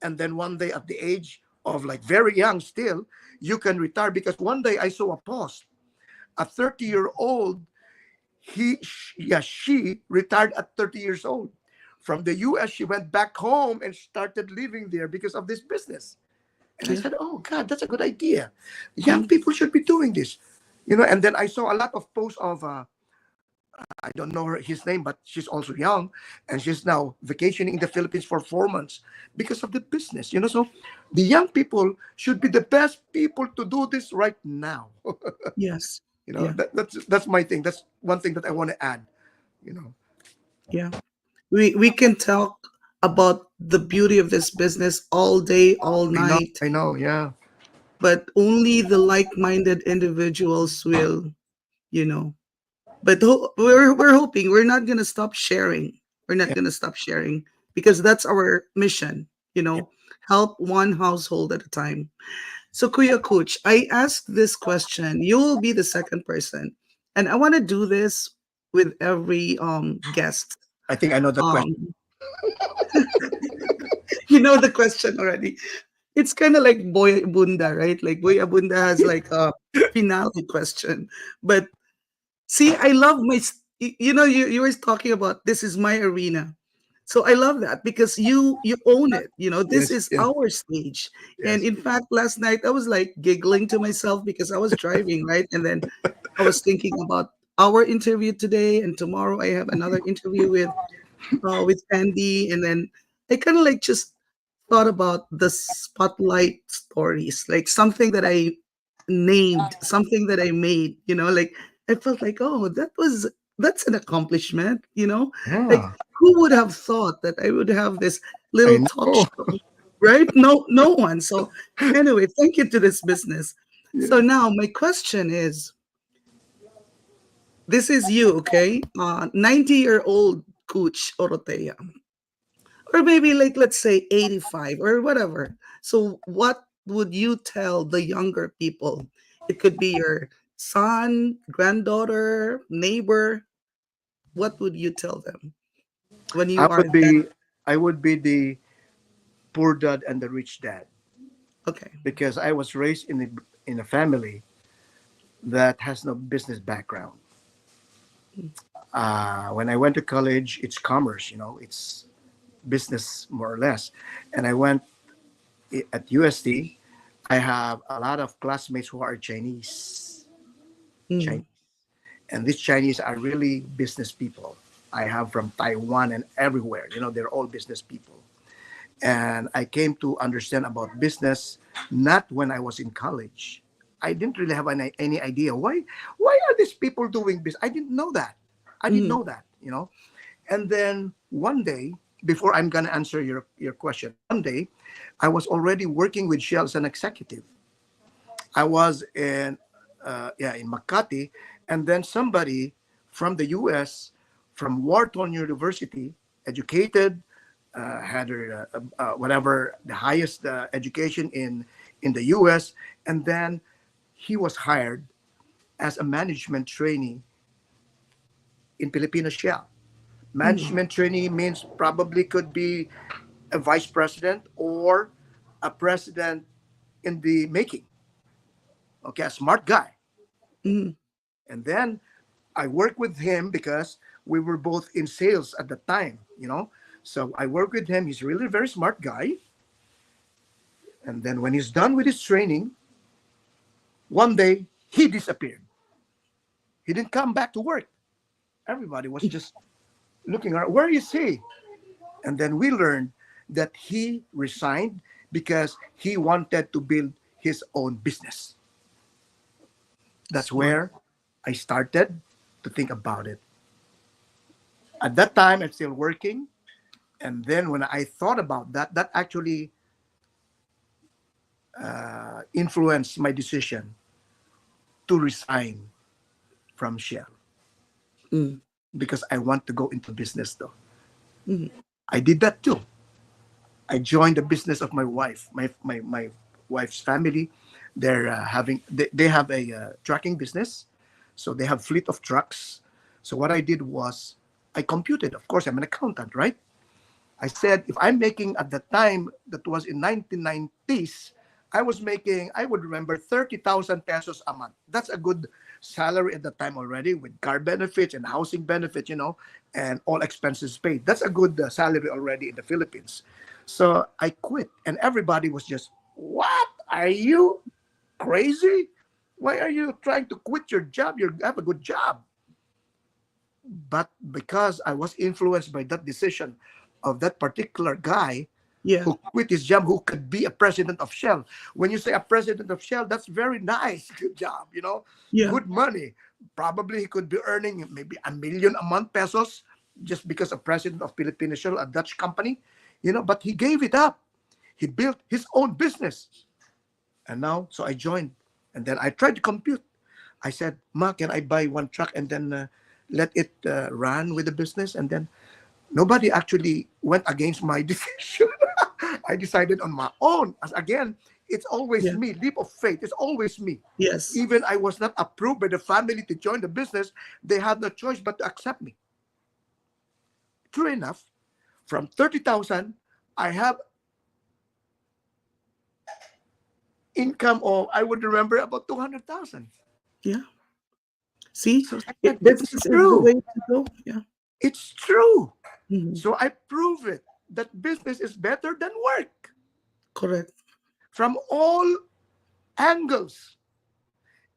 And then one day at the age of like very young still, you can retire. Because one day I saw a post, a 30-year-old, she retired at 30 years old. From the US, she went back home and started living there because of this business. And I Yeah. said, oh God, that's a good idea. Young Mhm. people should be doing this. And then I saw a lot of posts of I don't know his name, but she's also young, and she's now vacationing in the Philippines for 4 months because of the business. So the young people should be the best people to do this right now. Yes. Yeah. That's my thing. That's one thing that I want to add. You know, Yeah. We can talk about the beauty of this business all day, all I know, night, I know, yeah, but only the like-minded individuals will, you know. But we're hoping we're not gonna stop sharing. We're not yeah, gonna stop sharing because that's our mission. yeah. Help one household at a time. So Kuya Kuch, I asked this question. You will be the second person, and I want to do this with every guest. I think I know the question. Um, you know the question already. It's kind of like Boy Abunda, right? Like Boy Abunda has like a finale question. But see, I love you were talking about this is my arena. So I love that because you own it. This Yes, is yes, our stage. And yes. in fact, last night I was like giggling to myself because I was driving, right? And then I was thinking about our interview today, and tomorrow I have another interview with Andy, and then I kind of like just thought about the spotlight stories, like something that I named, something that I made, like I felt like, oh, that's an accomplishment. Like Yeah, who would have thought that I would have this I little talk know. show, right? No one. So anyway, thank you to this business. So Yeah. now my question is, this is you, okay? 90-year-old Kuch Orotea, or maybe like let's say 85 or whatever. So what would you tell the younger people? It could be your son, granddaughter, neighbor. What would you tell them when I you are would that? be, I would be the poor dad and the rich dad, Okay. because I was raised in a family that has no business background. When I went to college, it's commerce, it's business more or less. And I went at UST. I have a lot of classmates who are Chinese, Mm, and these Chinese are really business people. I have from Taiwan and everywhere. They're all business people. And I came to understand about business not when I was in college. I didn't really have any idea why are these people doing business. I didn't know that. I didn't mm, know that. And then one day, before I'm gonna answer your question, one day I was already working with Shell as an executive. I was in in Makati, and then somebody from the U.S. from Wharton University, educated, had her whatever the highest education in the U.S., and then he was hired as a management trainee in Filipino Shell. Mm. Management trainee means probably could be a vice president or a president in the making. Okay, a smart guy. Mm. And then I worked with him because we were both in sales at the time, you know. So I worked with him. He's really a very smart guy. And then when he's done with his training, one day he disappeared. He didn't come back to work. Everybody was just looking around. Where is he? And then we learned that he resigned because he wanted to build his own business. That's Smart. where I started to think about it. At that time, I'm still working. And then when I thought about that, that actually influenced my decision to resign from Shell Mm. because I want to go into business though. Mm. I did that too. I joined the business of my wife, my wife's family. They're they have a trucking business, so they have fleet of trucks. So what I did was I computed. Of course, I'm an accountant, right? I said if I'm making at the time that was in 1990s, I was making I would remember 30,000 pesos a month. That's a good salary at the time already with car benefits and housing benefits, you know, and all expenses paid. That's a good salary already in the Philippines. So I quit, and everybody was just, "What? Are you crazy? Why are you trying to quit your job? You have a good job." But because I was influenced by that decision of that particular guy Yeah. who quit his job, who could be a president of Shell. When you say a president of Shell, that's very nice. Good job, you know, Yeah. good money. Probably he could be earning maybe a million a month pesos just because a president of Filipino Shell, a Dutch company, you know, but he gave it up. He built his own business. And now, so I joined. And then I tried to compute. I said, Ma, can I buy one truck and then let it run with the business? And then nobody actually went against my decision. I decided on my own. As again, it's always Yeah. me. Leap of faith. It's always me. Yes. Even I was not approved by the family to join the business, they had no choice but to accept me. True enough, from 30,000, I have income of, I would remember, about 200,000. Yeah. See, So I said, it's business is the true. way to go. Yeah. It's true. Mhm. So I prove it that business is better than work Correct. from all angles.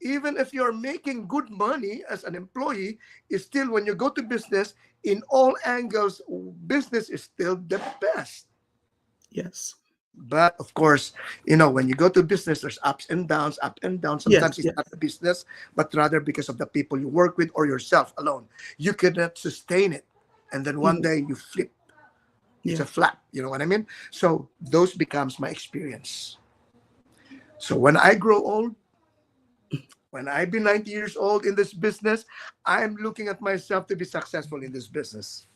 Even if you're making good money as an employee, is still when you go to business, in all angles, business is still the best. Yes. But of course, you know, when you go to business, there's ups and downs, up and down. Yes. Sometimes it's Yes. not the business, but rather because of the people you work with or yourself alone. You cannot sustain it. And then one Mhm. day you flip. It's Yeah. a flap. You know what I mean? So those becomes my experience. So when I grow old, when I be 90 years old in this business, I'm looking at myself to be successful in this business.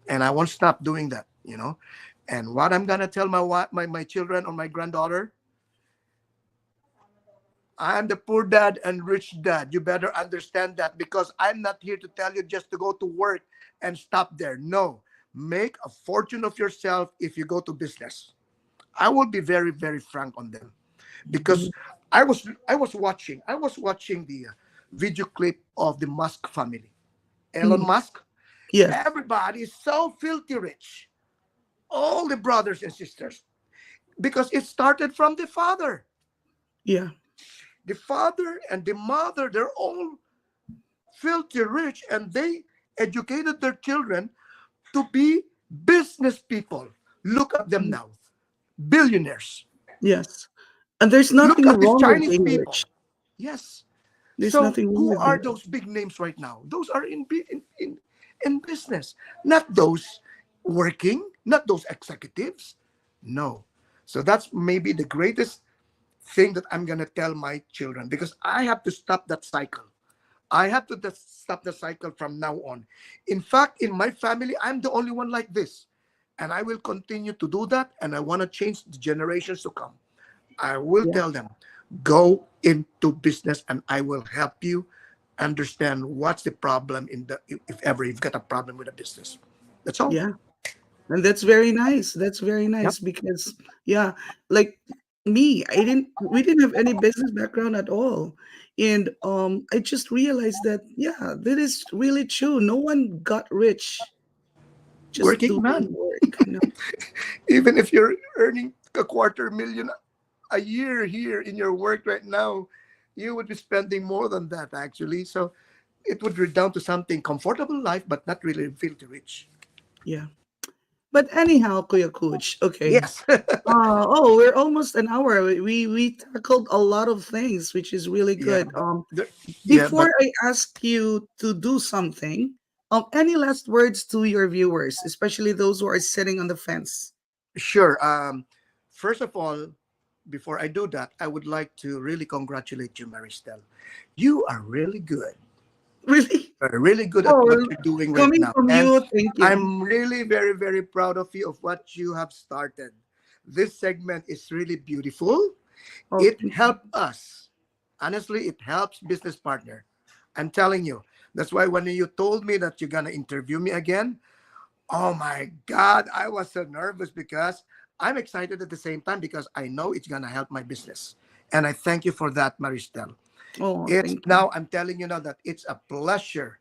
And I won't stop doing that, you know. And what I'm gonna tell my children or my granddaughter, I'm the poor dad and rich dad. You better understand that because I'm not here to tell you just to go to work and stop there. No, make a fortune of yourself if you go to business. I will be very, very frank on them because Mhm. I was watching the video clip of the Musk family. Elon Mhm. Musk, Yes. everybody is so filthy rich. All the brothers and sisters because it started from the father. Yeah. The father and the mother, they're all filthy rich and they educated their children to be business people. Look at them Mhm. now, billionaires. Yes. And there's Look nothing at these wrong with Chinese being people. rich. Yes. There's So nothing wrong who with are being rich. those big names right now? Those are in in business, not those working, not those executives. No. So that's maybe the greatest thing that I'm going to tell my children, because I have to stop that cycle. I have to stop the cycle from now on. In fact, in my family, I'm the only one like this. And I will continue to do that. And I want to change the generations to come. I will Yeah. tell them, go into business and I will help you understand what's the problem in the, if ever you've got a problem with a business. That's all. Yeah. And that's very nice. That's very Yep. nice because yeah, like me, we didn't have any business background at all. And I just realized that yeah, that is really true. No one got rich just Working doing man. work. No. Even if you're earning a quarter million a year here in your work right now, you would be spending more than that actually. So it would redound to something comfortable life, but not really filthy rich. Yeah. But anyhow, Kuya Kuch, okay. Yes. Oh, we're almost an hour. We tackled a lot of things, which is really Yeah, good. but yeah, Before but I ask you to do something, any last words to your viewers, especially those who are sitting on the fence? sure. First of all, before I do that, I would like to really congratulate you, Maristel. You are really good. Really? Are really good at what Oh, you're doing right coming now. from And you, thank you. I'm really very, very proud of you of what you have started. This segment is really beautiful. Oh, It thank you. helped us. Honestly, it helps business partner. I'm telling you. That's why when you told me that you're gonna interview me again, oh my God, I was so nervous because I'm excited at the same time because I know it's gonna help my business. And I thank you for that, Maristel. Oh, It's thank you. now I'm telling you now that it's a pleasure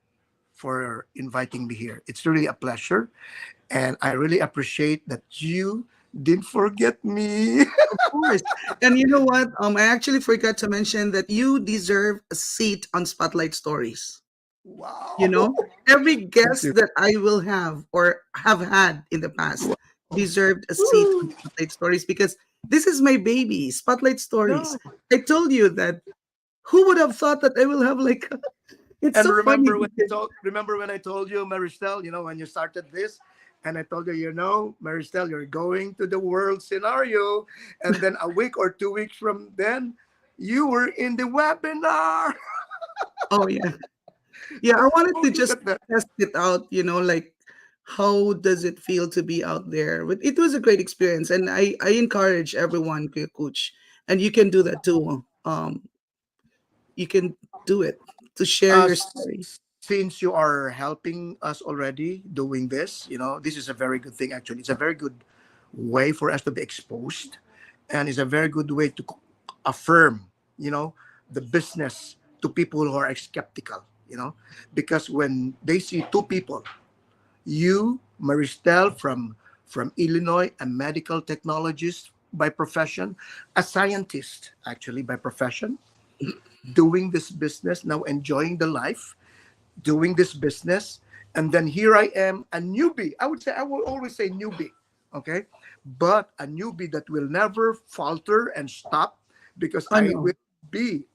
for inviting me here. It's really a pleasure. And I really appreciate that you didn't forget me. Of course. And you know what? I actually forgot to mention that you deserve a seat on Spotlight Stories. You Wow. know, every Thank guest you. that I will have or have had in the past deserved a seat on Woo. Spotlight Stories because this is my baby, Spotlight Stories. No. I told you that. Who would have thought that I will have like? It's And so funny because remember when I told you, Maristel, when you started this, and I told you, Maristel, you're going to the world scenario, and then a week or 2 weeks from then, you were in the webinar. oh yeah, yeah. I wanted Oh, to look just at that. test it out. Like how does it feel to be out there? But it was a great experience, and I encourage everyone, Kuya Kuch, and you can do that too. You can do it to share your story. Since you are helping us already doing this, this is a very good thing. Actually, it's a very good way for us to be exposed, and it's a very good way to affirm, the business to people who are skeptical. Because when they see two people, you, Maristel from Illinois, a medical technologist by profession, a scientist actually by profession, doing this business now, enjoying the life, doing this business, and then here I am, a newbie. I will always say newbie, okay, but a newbie that will never falter and stop, because Oh no,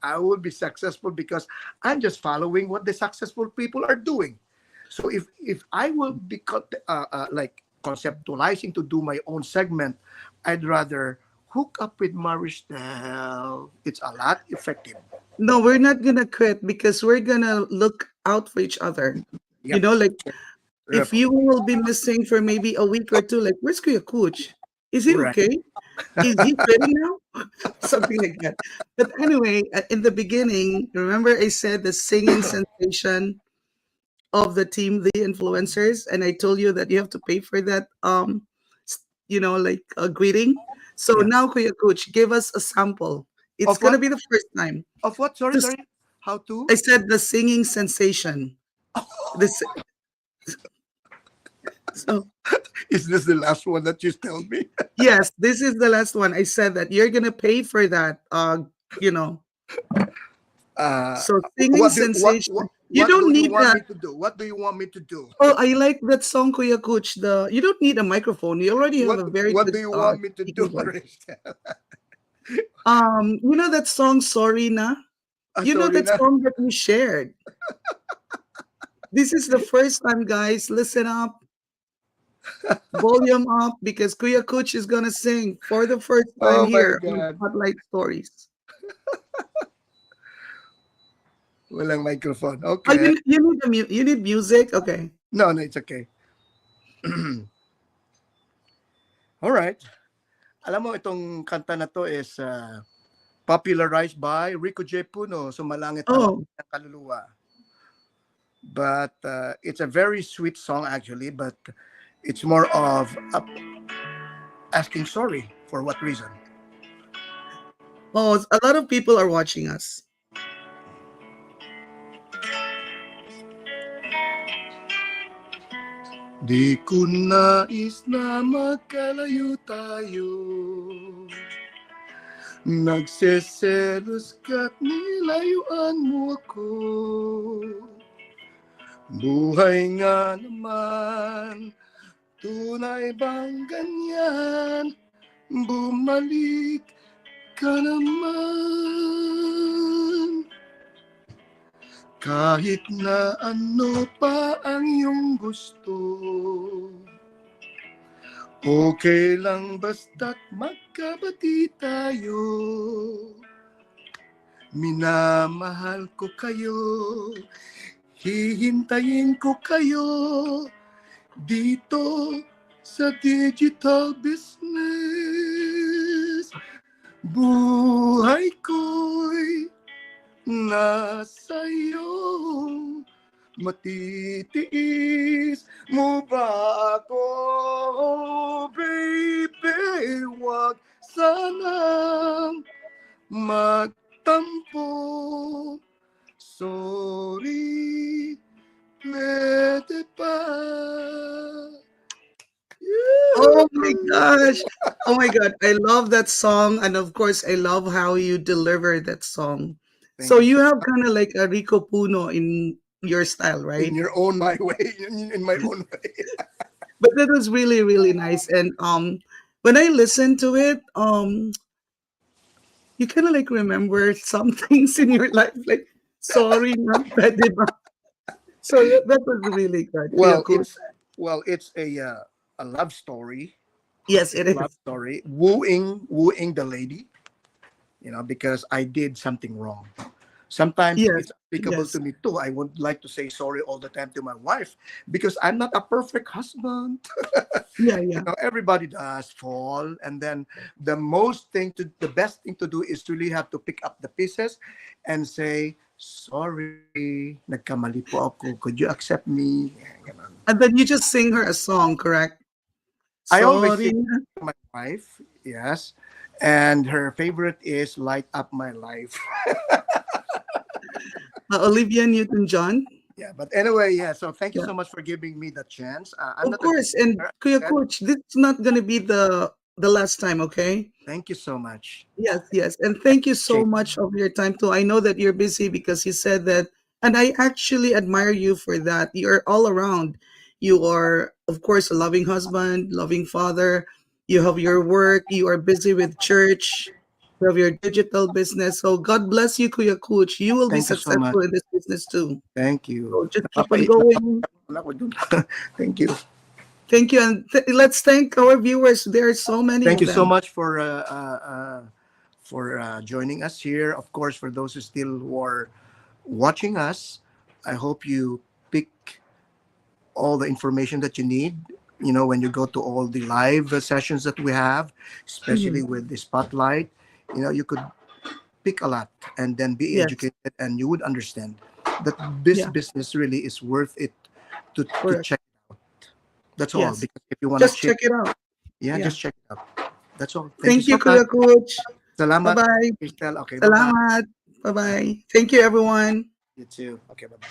I will be successful because I'm just following what the successful people are doing. So if I will be like conceptualizing to do my own segment, I'd rather hook up with Maristel. It's a lot effective. no, we're not gonna quit because we're gonna look out for each other. Yep. Like if Yep. you will be missing for maybe a week or two, like where's Kuya Kuch? Is he Right. okay? Is he ready now? Something like that. But anyway, in the beginning, remember I said the singing sensation of the team, the influencers, and I told you that you have to pay for that. Like a greeting. So Yeah. now, Kuya Coach, give us a sample. It's Of gonna what? be the first time. Of what? Sorry, Just sorry. How to? I said the singing sensation. This so Is this the last one that you tell me? yes, this is the last one. I said that you're gonna pay for that. You know. Uh, So singing sensation. You what don't do you need want that. me to do? What do you want me to do? Oh, I like that song, Kuya Coach. The you don't need a microphone. You already have a very What good do you want me to do, speaking voice. Marissa? You know that song, Sorry Na? You know Sorry that na. song that we shared. This is the first time, guys. Listen up, volume up, because Kuya Kuch is gonna sing for the first time Oh my here on God. Spotlight Stories. Walang microphone. Oh, Okay. you need music. Okay. No, no, it's okay. All right. Alam mo, itong kanta na to is popularized by Rico J. Puno, Sumalangit ang Oh, Aking Kaluluwa. But it's a very sweet song actually, but it's more of asking sorry for what reason. oh, a lot of people are watching us. Di ko nais na magkalayo tayo. Nagseselos ka't nilayuan mo ako. Buhay nga naman, tunay bang ganyan? Bumalik ka naman. Kahit na ano pa ang iyong gusto, okay lang basta't magkabati tayo. Minamahal ko kayo, hihintayin ko kayo dito sa digital business. Buhay ko'y nasa iyo. Matitiis mo ba ako, baby? Wag sanang magtampo. Sorry, pwede pa. Oh my gosh. Oh my god. I love that song. And of course, I love how you deliver that song. Thank So you so you have much. kind of like a Rico Puno in your style, In right? your own my way, in my own way. But that was really, really nice. And when I listened to it, you kind of like remember some things in your life, like sorry, not pwede ba? So that was really good. Kuya Well, Cool. it's a love story. Yes, It's it a love is. story. Wooing the lady, because I did something wrong. Sometimes Yes, it's applicable to yes. me too. I would like to say sorry all the time to my wife because I'm not a perfect husband. Yeah, yeah. Everybody does fall, and then the best thing to do is to really have to pick up the pieces and say sorry. Nagkamali po ako. Could you accept me? Yeah, ganon. And then you just sing her a song, correct? I always Sorry. sing to my wife, yes, and her favorite is "Light Up My Life." Olivia Newton-John. Yeah, but anyway, yeah. So thank you Yeah, so much for giving me the chance. I'm of not a good course. And singer, as Kuya I said. Coach, this is not gonna be the last time, okay? Thank you so much. Yes, yes. And I thank you so appreciate it. much of your time too. I know that you're busy because you said that, and I actually admire you for that. You're all around. You are, of course, a loving husband, loving father. You have your work. You are busy with church. You have your digital business. So God bless you, Kuya Kuch. You will be Thank you so much. successful in this business too. Thank you. So just keep on Napapaiyak going. ako dun. Thank you. Thank you. And let's thank our viewers. There are so many Thank of you so them. much for joining us here. Of course, for those who are watching us, I hope you pick all the information that you need. When you go to all the live sessions that we have, especially Mhm. with the spotlight, you could pick a lot and then be Yes. educated, and you would understand that this Yeah. business really is worth it to Correct. check. That's all. Yes. Because if you want to Just check, check it out. yeah, Yeah. just check it out. That's all. Thank you Thank so you, much. Kuya Coach. Salamat, Bye-bye. Crystal. Okay, bye bye. Salamat. Bye-bye. Thank you, everyone. You too. Okay, bye bye.